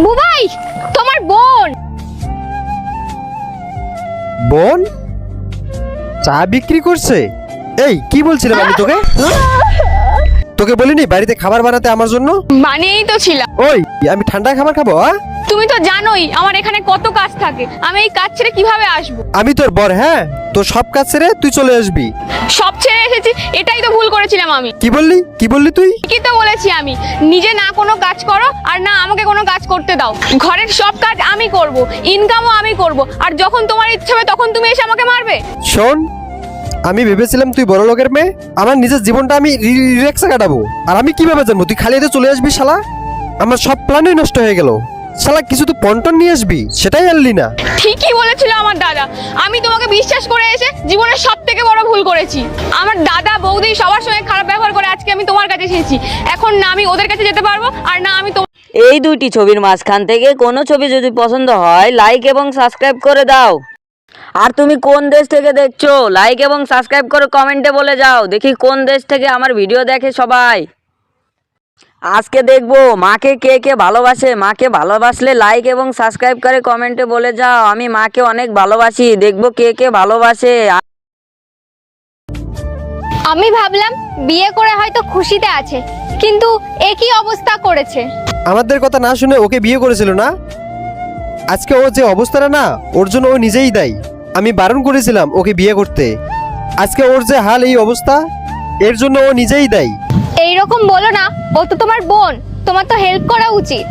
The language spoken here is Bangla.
বুবাই, তোমার বোন। বোন চা বিক্রি করছে? এই কি বলছিলাম আমি তোকে? তোকে বলিনি বাড়িতে খাবার বানাতে আমার জন্য? বানিয়েই তো ছিলাম। ওই আমি ঠান্ডা খাবার খাবো? তুমি তো জানোই আমার এখানে কত কাজ থাকে, আমি এই কাজ ছেড়ে কিভাবে আসবো? আমি তোর বর, হ্যাঁ, তোর সব কাজ ছেড়ে তুই চলে আসবি? সব ছেড়ে এসেছি, এটাই তো ভুল করেছিলাম আমি। কি বললি তুই? কি তো বলেছি আমি, নিজে না কোনো কাজ করো আর না আমাকে কোনো কাজ করতে দাও। ঘরের সব কাজ আমি করব, ইনকামও আমি করব, আর যখন তোমার ইচ্ছে হবে তখন তুমি এসে আমাকে মারবে। শোন, আমি ভেবেছিলাম তুই বড় লোকের মেয়ে, আমার নিজের জীবনটা আমি রিল্যাক্সে কাটাবো, আর আমি কিভাবে জানবো তুই খালি এতে চলে আসবি? শালা, আমার সব প্ল্যানই নষ্ট হয়ে গেল। শালা, কিছু তো পন্টন নিয়ে আসবি, সেটাই আনলি না। ঠিকই বলেছিল আমার দাদা, আমি তোমাকে বিশ্বাস করে এসে জীবনের সব থেকে বড় ভুল করেছি। আমার দাদা বৌদি সবার সঙ্গে খারাপ ব্যবহার করে আজকে আমি তোমার কাছে এসেছি। এখন না আমি ওদের কাছে যেতে পারবো, আর না আমি এই দুইটি ছবির মাঝখান থেকে কোনো ছবি যদি পছন্দ হয় লাইক এবং সাবস্ক্রাইব করে দাও। আর তুমি কোন দেশ থেকে দেখছো লাইক এবং সাবস্ক্রাইব করে কমেন্টে বলে যাও, দেখি কোন দেশ থেকে আমার ভিডিও দেখে সবাই। আজকে দেখবো মাকে কে কে ভালোবাসে। মাকে ভালোবাসলে লাইক এবং সাবস্ক্রাইব করে কমেন্টে বলে যাও, আমি মাকে অনেক ভালোবাসি। দেখবো কে কে ভালোবাসে। আমি ভাবলাম বিয়ে করে হয়তো খুশিতে আছে, কিন্তু একই অবস্থা করেছে। আমাদের কথা না শুনে ওকে বিয়ে করেছিল না? আজকে ও যে অবস্থাটা না, ওর জন্য ও নিজেই দায়ী। আমি বারণ করেছিলাম ওকে বিয়ে করতে, আজকে ওর যে হাল, এই অবস্থা, এর জন্য ও নিজেই দায়ী। এইরকম বলো না, ও তো তোমার বোন, তোমার তো হেল্প করা উচিত।